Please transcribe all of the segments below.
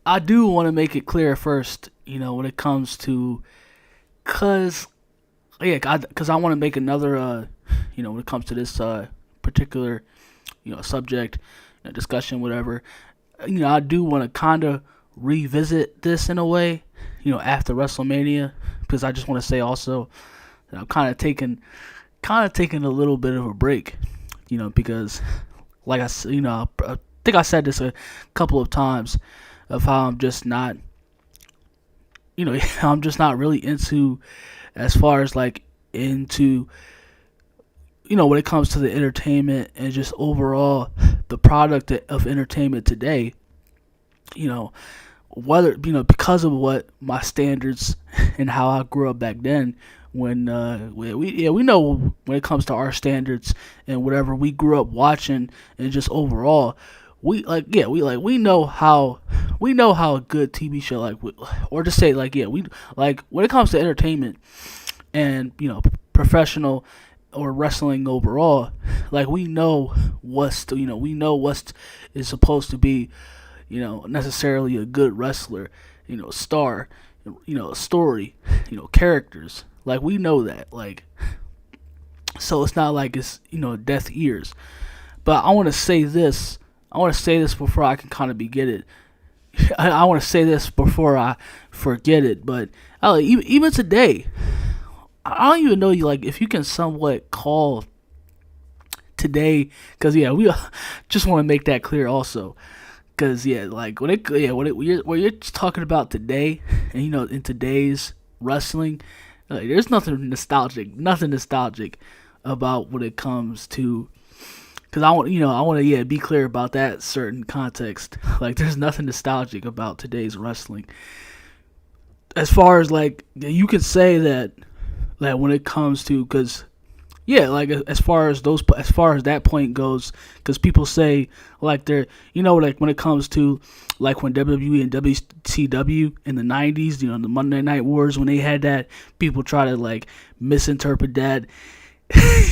I do want to make it clear first, when it comes to, cause yeah, cause I want to make another, when it comes to this particular, subject, discussion, whatever. I do want to kind of revisit this in a way, after WrestleMania, because I just want to say also that I'm kind of taking a little bit of a break, because like I think I said this a couple of times of how I'm just not, I'm just not really into, as far as like into, when it comes to the entertainment and just overall the product of entertainment today, you know, whether, because of what my standards and how I grew up back then, when we know when it comes to our standards and whatever we grew up watching and just overall, we know how a good TV show, or to say, we, like, when it comes to entertainment and professional or wrestling overall, like, we know what's is supposed to be, necessarily a good wrestler, star, story, characters. Like, we know that. Like, so it's not like it's, deaf ears. But I want to say this. I want to say this before I can kind of get it. I want to say this before I forget it. But even today, I don't even know if you can somewhat call today, because we just want to make that clear also. Cause like when you're talking about today, and in today's wrestling, like, there's nothing nostalgic about when it comes to. Cause I want to be clear about that certain context. Like, there's nothing nostalgic about today's wrestling. As far as, like, you could say that when it comes to, cause like, as far as that point goes, because people say, like, they're, like, when it comes to, like, when WWE and WCW in the 90s, the Monday Night Wars, when they had that, people try to, like, misinterpret that.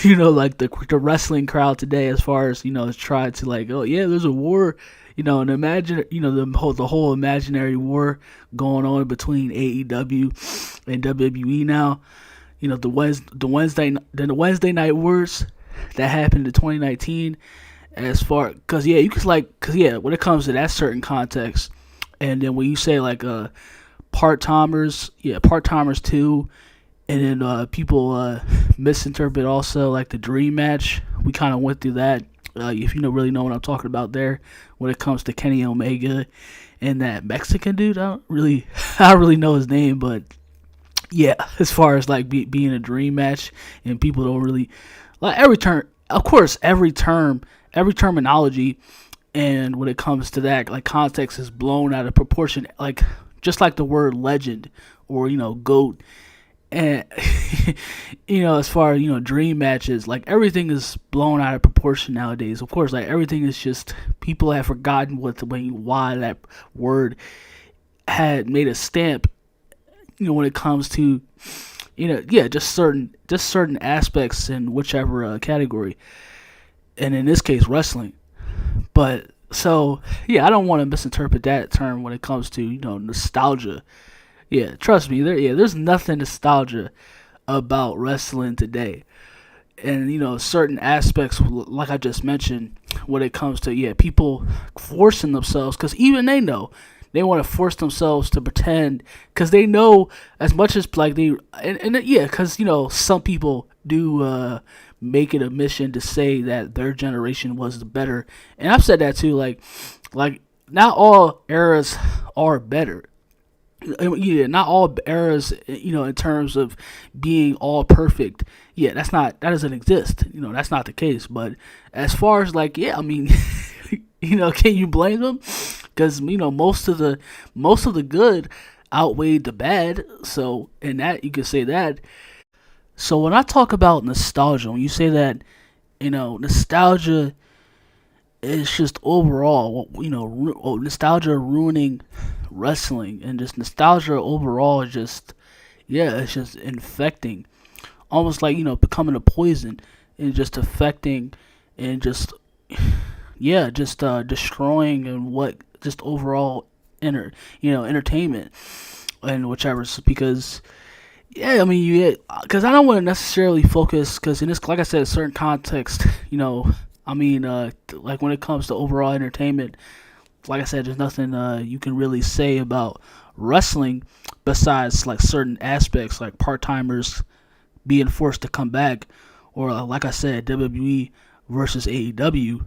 Like, the wrestling crowd today, as far as, try to, like, oh yeah, there's a war, and imagine, the whole imaginary war going on between AEW and WWE now. The Wednesday Night Wars that happened in 2019. As far, cause when it comes to that certain context, and then when you say, like, part timers too, and then people misinterpret also, like, the dream match. We kind of went through that. If really know what I'm talking about there, when it comes to Kenny Omega and that Mexican dude, I don't really know his name, but yeah, as far as, like, being a dream match, and people don't really, like, every term, of course, every terminology, and when it comes to that, like, context is blown out of proportion, like, just like the word legend, or, GOAT, and as far as, dream matches, like, everything is blown out of proportion nowadays. Of course, like, everything is just, people have forgotten why that word had made a stamp, when it comes to, just certain aspects in whichever category, and in this case, wrestling. But so, I don't want to misinterpret that term when it comes to, nostalgia. Yeah, trust me, there's nothing nostalgia about wrestling today. And, certain aspects, like I just mentioned, when it comes to, people forcing themselves, because even they know, they want to force themselves to pretend, because they know, as much as, like, because, some people do make it a mission to say that their generation was the better. And I've said that too, like, not all eras are better. Not all eras, in terms of being all perfect. That doesn't exist. That's not the case. But as far as, like, I mean, can you blame them? Because, most of the good outweighed the bad. So, in that, you could say that. So when I talk about nostalgia, when you say that, nostalgia is just overall, nostalgia ruining wrestling, and just nostalgia overall is just, it's just infecting, almost like, becoming a poison, and just affecting, and just, just destroying, and what just overall entertainment and whichever. Because yeah, I mean, because I don't want to necessarily focus, because in this, like I said, certain context, I mean, like when it comes to overall entertainment, like I said, there's nothing you can really say about wrestling besides like certain aspects, like part timers being forced to come back, or like I said, WWE versus AEW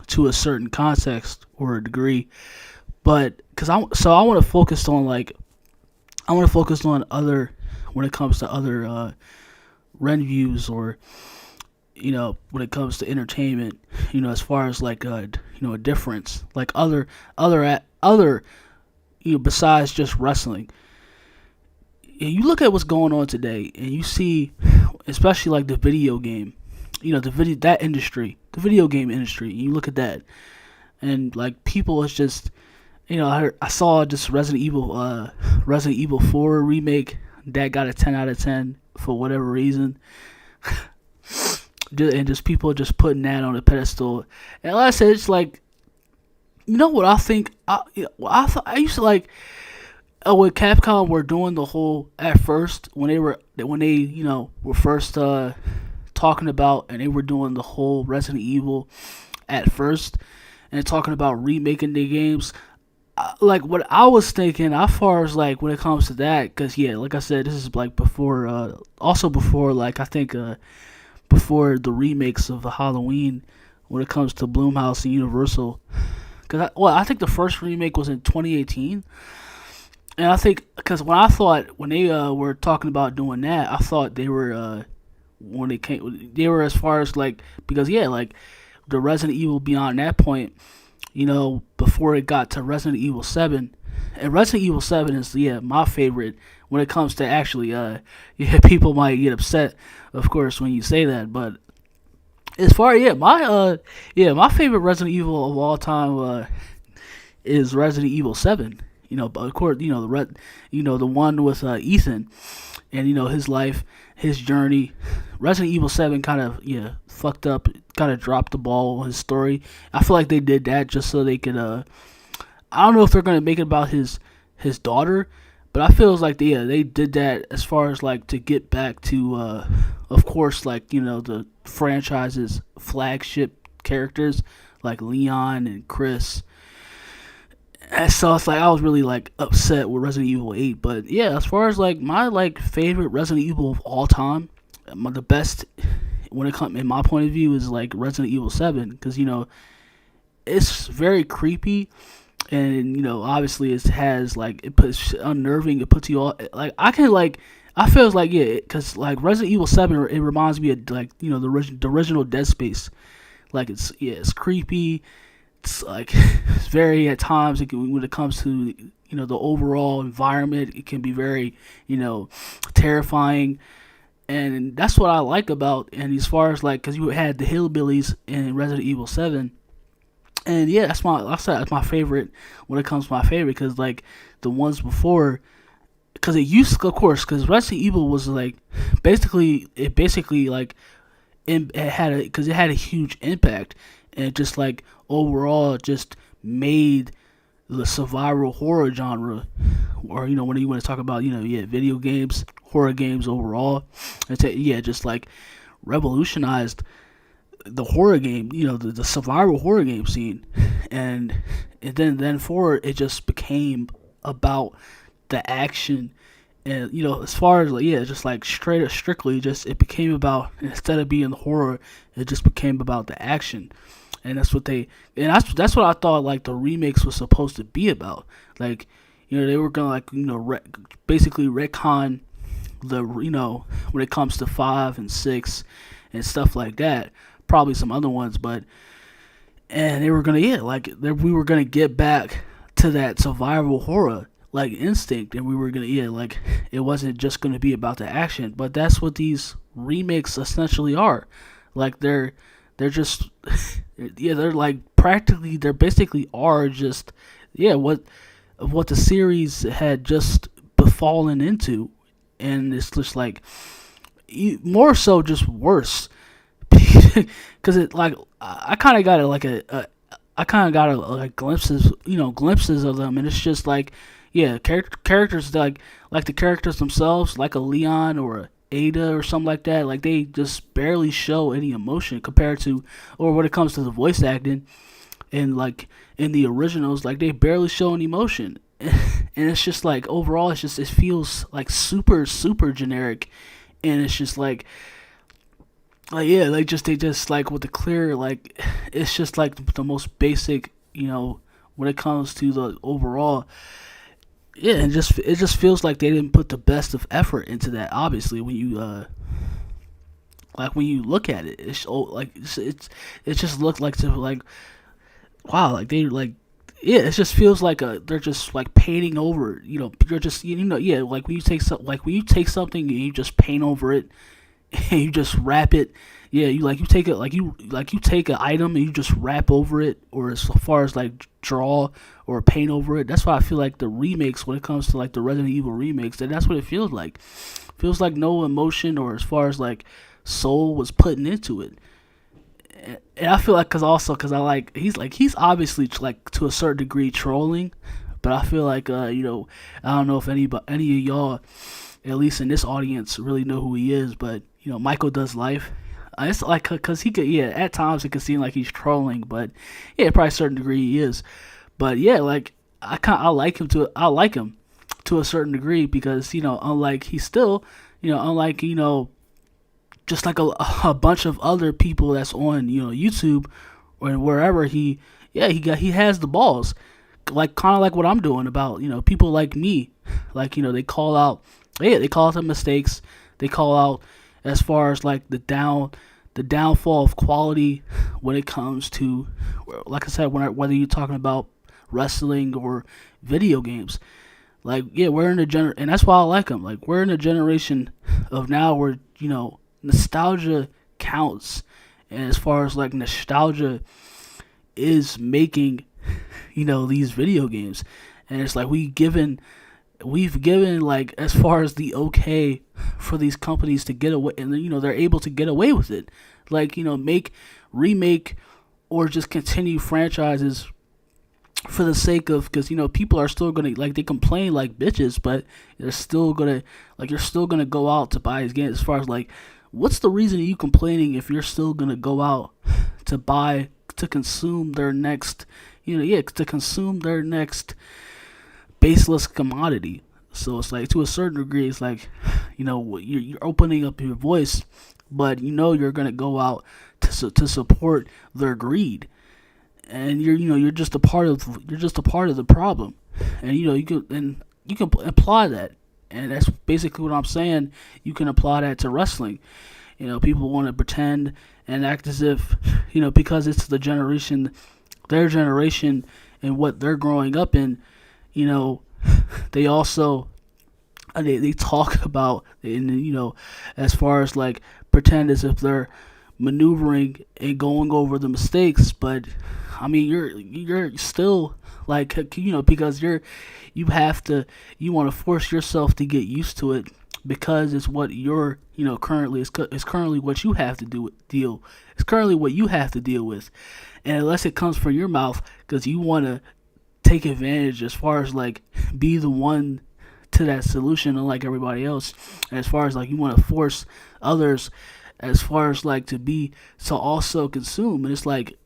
to a certain context or a degree. But because I want to focus on other, when it comes to other reviews, or when it comes to entertainment, as far as like a difference, like other besides just wrestling. And you look at what's going on today, and you see, especially like the video game, the video game industry. And you look at that, and like people, it's just, I saw just Resident Evil 4 remake that got a 10 out of 10 for whatever reason. And just people just putting that on a pedestal. And like I said, it's like, what I think. I used to like when Capcom were doing the whole, at first when they were first talking about, and they were doing the whole Resident Evil at first, and talking about remaking the games. Like what I was thinking, as far as like when it comes to that, because yeah, like I said, this is like before, also before, like I think before the remakes of the Halloween, when it comes to Blumhouse and Universal. Because I think the first remake was in 2018, and I think, because when they were talking about doing that, I thought they were they were, as far as like, because yeah, like the Resident Evil beyond that point, before it got to Resident Evil 7. And Resident Evil 7 is, my favorite when it comes to actually, people might get upset, of course, when you say that, but as far, my favorite Resident Evil of all time is Resident Evil 7. But of course, the one with Ethan, and his life, his journey. Resident Evil 7 kind of fucked up, kind of dropped the ball on his story. I feel like they did that just so they could. I don't know if they're gonna make it about his daughter, but I feel like they did that as far as like to get back to, of course, like the franchise's flagship characters like Leon and Chris. And so it's like I was really like upset with Resident Evil 8, but yeah, as far as like my like favorite Resident Evil of all time, the best when it comes, in my point of view, is like Resident Evil 7, because it's very creepy, and obviously it has like, it puts unnerving, it puts you all like, I feel like, because like Resident Evil 7, it reminds me of like the original Dead Space. Like it's creepy. It's like it's very, at times, when it comes to the overall environment, it can be very terrifying, and that's what I like about. And as far as like, because you had the hillbillies in Resident Evil 7, and yeah, that's my favorite when it comes to my favorite, because like the ones before, because it used to, of course, because Resident Evil was like basically like it had a huge impact, and just like overall just made the survival horror genre, or when you want to talk about video games, horror games overall, just like revolutionized the horror game, the survival horror game scene, and then forward it just became about the action. And as far as like, just like strictly, just it became about, instead of being horror, it just became about the action. And that's what that's what I thought like the remakes was supposed to be about. Like they were gonna like basically retcon the when it comes to 5 and 6 and stuff like that, probably some other ones, but and they were gonna we were gonna get back to that survival horror like instinct, and we were gonna like it wasn't just gonna be about the action. But that's what these remakes essentially are. Like they're just they're like practically, they're basically are just what the series had just befallen into, and it's just like more so just worse. Because it like I kind of got like I kind of got like glimpses, glimpses of them, and it's just like, yeah, characters like the characters themselves, like a Leon or a Ada or something like that. Like they just barely show any emotion compared to, or when it comes to the voice acting, and like in the originals, like they barely show any emotion, and it's just like overall, it feels like super generic, and it's just like yeah, they just like with the clear like it's just like the most basic, when it comes to the overall. Yeah, and just it just feels like they didn't put the best of effort into that. Obviously, when you when you look at it, it just looked like to like wow, like they like yeah, it just feels like they're just like painting over. You're just yeah, like when you take something and you just paint over it and you just wrap it. Yeah, you take it you take an item and you just wrap over it, or as far as like draw or paint over it. That's why I feel like the remakes, when it comes to like the Resident Evil remakes, that's what it feels like. Feels like no emotion, or as far as like soul was putting into it. And I feel like because I like he's obviously like to a certain degree trolling, but I feel like I don't know if any of y'all, at least in this audience, really know who he is, but Michael Does Life. It's like because he could, yeah, at times it could seem like he's trolling, but yeah, probably a certain degree he is. But yeah, like I like him to a certain degree because unlike he's still unlike just like a bunch of other people that's on YouTube or wherever he has the balls, like kind of like what I'm doing about people like me, like they call out the mistakes, they call out as far as like the downfall of quality when it comes to, like I said, whether you're talking about wrestling or video games. Like yeah, we're in and that's why I like them. Like we're in a generation of now where nostalgia counts, and as far as like nostalgia is making these video games, and it's like we've given like as far as the okay for these companies to get away, and they're able to get away with it, like make remake or just continue franchises for the sake of, because people are still gonna, like, they complain like bitches, but they're still gonna, like, you're still gonna go out to buy these games. As far as like, what's the reason of you complaining if you're still gonna go out to consume their next to consume their next baseless commodity? So it's like, to a certain degree, it's like you're opening up your voice, but you're gonna go out to support their greed, and you're just a part of the problem, and you can apply that, and that's basically what I'm saying. You can apply that to wrestling. People want to pretend and act as if because it's their generation, and what they're growing up in. They also they talk about, and as far as like pretend as if they're maneuvering and going over the mistakes, but I mean you're still like because you want to force yourself to get used to it, because it's what you're currently it's currently what you have to deal it's currently what you have to deal with, and unless it comes from your mouth because you want to take advantage, as far as like be the one to that solution, unlike everybody else, and as far as like you want to force others, as far as like to also consume, and it's like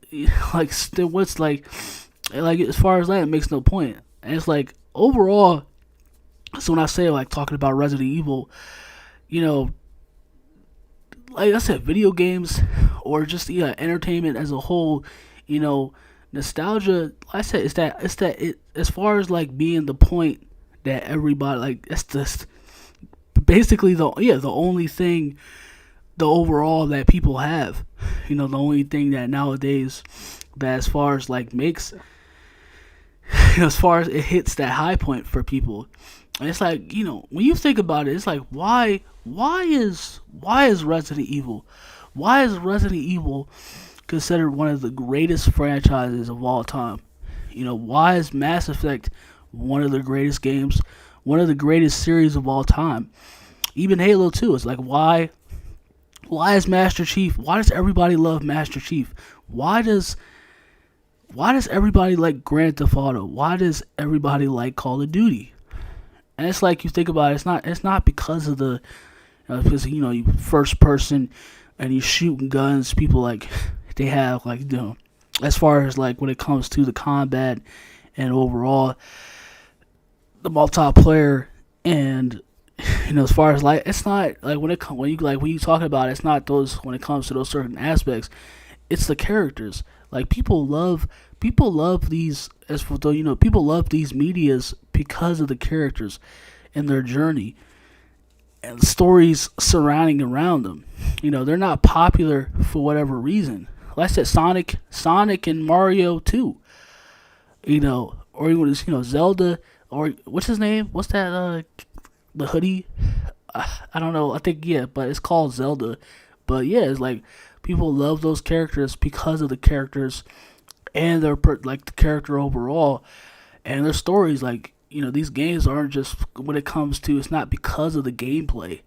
still what's like as far as that, it makes no point. And it's like overall, so when I say like talking about Resident Evil, like I said, video games or just entertainment as a whole, nostalgia, like I said, as far as like being the point that everybody, like, that's just basically the only thing, the overall that people have, the only thing that nowadays, that as far as like makes as far as it hits that high point for people. And it's like, when you think about it, it's like, why is Resident Evil considered one of the greatest franchises of all time? Why is Mass Effect one of the greatest games, one of the greatest series of all time? Even Halo 2, it's like, why is Master Chief, why does everybody love Master Chief? Why does why does everybody like Grand Theft Auto? Why does everybody like Call of Duty? And it's like you think about it, it's not because of the because you first person and you shooting guns. People like they have like as far as like when it comes to the combat and overall the multiplayer and as far as like it's not like when you talk about it, it's not those when it comes to those certain aspects. It's the characters. Like people love these as for though people love these medias because of the characters and their journey and the stories surrounding around them. They're not popular for whatever reason. Like I said, Sonic and Mario too. Or even Zelda or what's his name? What's that? The hoodie. I don't know. I think yeah, but it's called Zelda. But yeah, it's like people love those characters because of the characters and their like the character overall and their stories. Like these games aren't just when it comes to. It's not because of the gameplay.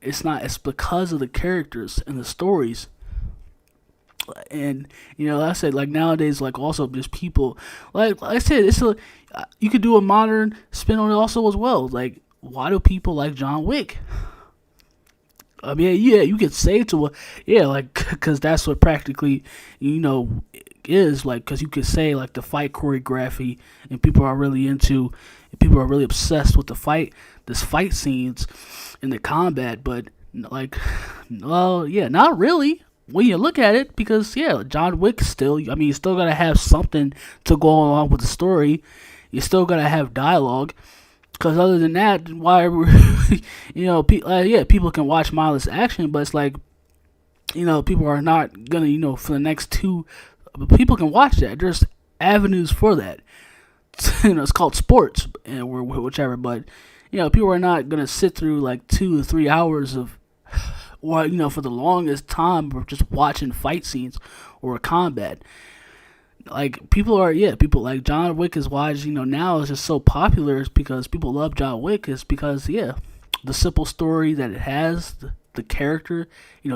It's not. It's because of the characters and the stories. And like I said, like nowadays, like also just people, like I said, you could do a modern spin on it also as well. Like, why do people like John Wick? I mean, yeah, you could say to a yeah, like because that's what practically is like because you could say like the fight choreography and people are really obsessed with this fight scenes and the combat, but like, well, yeah, not really when you look at it because yeah, John Wick still. I mean, you still gotta have something to go along with the story. You still gotta have dialogue. Because other than that, why, people can watch mindless action, but it's like, people are not gonna, for the next people can watch that. There's avenues for that. It's called sports, and whichever. But people are not gonna sit through like 2 or 3 hours of, or for the longest time of just watching fight scenes or combat. Like people like John Wick is why now it's just so popular is because people love John Wick is because the simple story that it has, the character,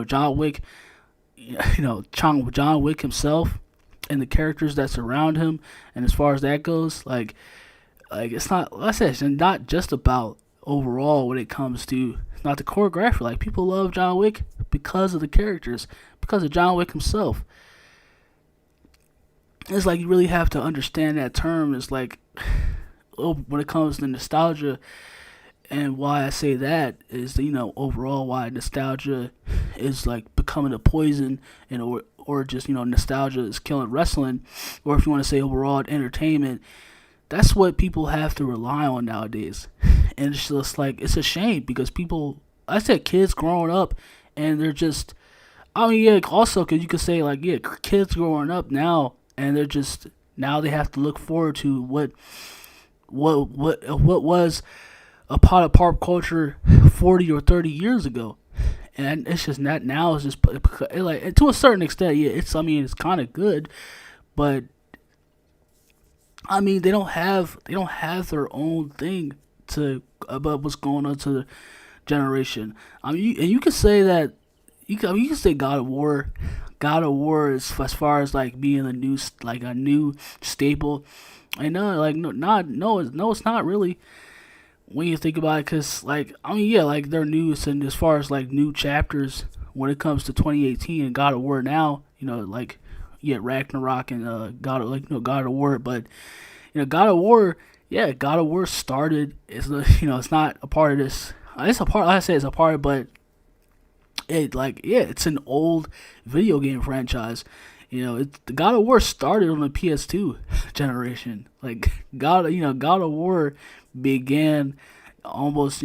John Wick, John Wick himself and the characters that surround him, and as far as that goes, like it's not like I said, it's not just about overall when it comes to not the choreography. Like people love John Wick because of the characters, because of John Wick himself. It's like you really have to understand that term. It's like when it comes to nostalgia, and why I say that is overall why nostalgia is like becoming a poison, and or just nostalgia is killing wrestling, or if you want to say overall entertainment, that's what people have to rely on nowadays, and it's just like it's a shame because people, I said kids growing up, and they're just, I mean yeah, also because you could say like yeah, kids growing up now. And they're just now they have to look forward to what was a part of pop culture 40 or 30 years ago, and it's just not now. It's just like to a certain extent, yeah. It's kind of good, but I mean they don't have their own thing to about what's going on to the generation. I mean, and you could say that you can say God of War. God of War is as far as like being a new staple. I know, like it's not really when you think about it, because like I mean yeah, like they're new, and as far as like new chapters when it comes to 2018 and God of War now, like yeah, Ragnarok and God of War, but God of War, yeah, God of War started. It's not a part of this. It's a part. Like I say, it's a part, but it's an old video game franchise. The God of War started on the PS2 generation. Like God of War began almost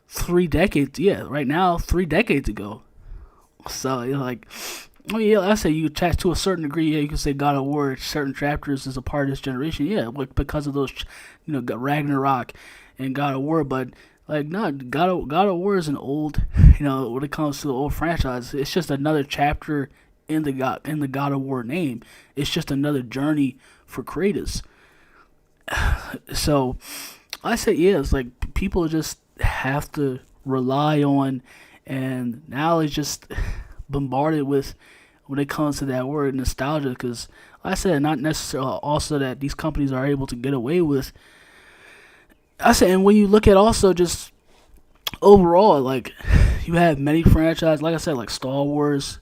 3 decades. Yeah, right now 3 decades ago. So like, I mean, yeah, I say you to a certain degree. Yeah, you can say God of War certain chapters is a part of this generation. Yeah, because of those, Ragnarok and God of War, but. Like not God of War is an old, when it comes to the old franchise, it's just another chapter in the God of War name. It's just another journey for Kratos. So I say yeah, it's like people just have to rely on, and now it's just bombarded with when it comes to that word nostalgia, because like I said, not necessarily also that these companies are able to get away with. I said, and when you look at also just overall, like you have many franchises, like I said, like Star Wars,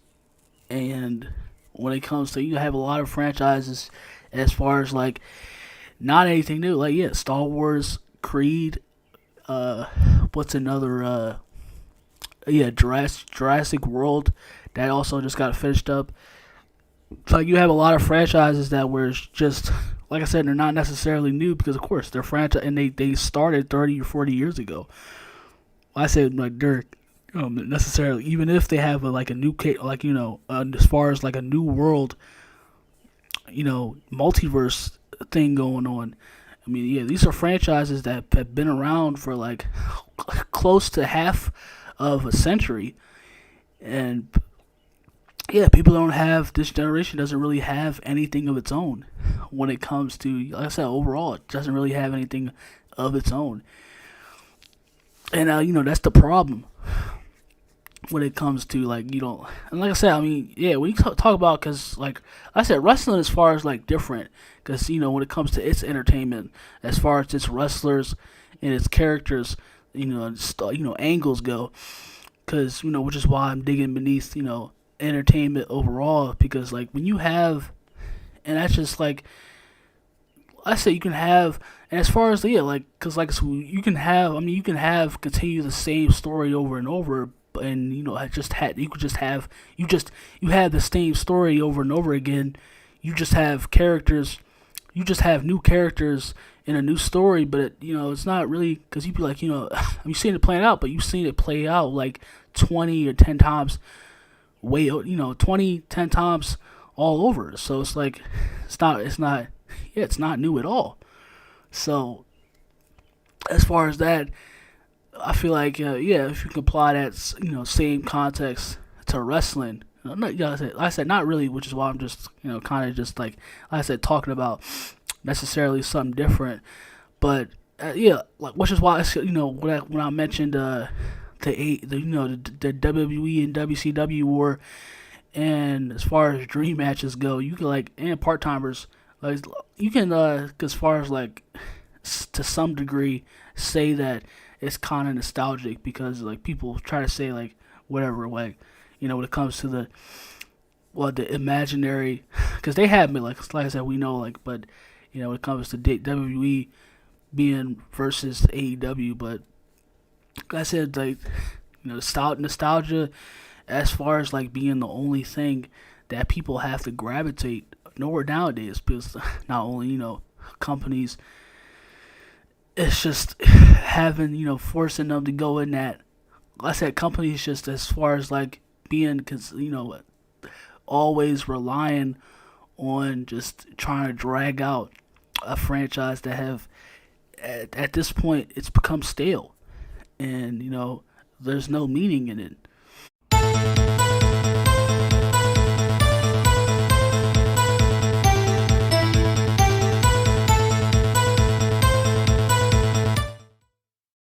and when it comes to you have a lot of franchises as far as like not anything new. Like yeah, Star Wars, Creed, uh, what's another? Yeah, Jurassic World that also just got finished up. So like you have a lot of franchises that were just like I said, they're not necessarily new because of course they're franchise and they started 30 or 40 years ago. I said like they're necessarily even if they have like a new like as far as like a new world multiverse thing going on. I mean yeah, these are franchises that have been around for like close to half of a century, and yeah, people don't have this generation doesn't really have anything of its own when it comes to like I said overall it doesn't really have anything of its own, and that's the problem when it comes to like and like I said I mean yeah when you talk about because like I said wrestling as far as like different because when it comes to its entertainment as far as its wrestlers and its characters angles go because which is why I'm digging beneath entertainment overall because like when you have and that's just like I say you can have and as far as yeah like because like so you can have I mean you can have continue the same story over and over and I just had you could just have you have the same story over and over again you just have characters you just have new characters in a new story but it's not really because you'd be like you've seen it playing out but you've seen it play out like 20 or 10 times way 20 10 times all over so it's like it's not new at all so as far as that I feel like yeah if you can apply that same context to wrestling like I said not really which is why I'm just kind of just like I said talking about necessarily something different but yeah like which is why when I mentioned the WWE and WCW war and as far as dream matches go you can like and part timers like you can as far as like to some degree say that it's kind of nostalgic because like people try to say like whatever like when it comes to the imaginary because they have me like I said we know like but when it comes to WWE being versus AEW but like I said like nostalgia as far as like being the only thing that people have to gravitate nowhere nowadays because not only companies it's just having forcing them to go in that like I said companies just as far as like being always relying on just trying to drag out a franchise that have at this point it's become stale and there's no meaning in it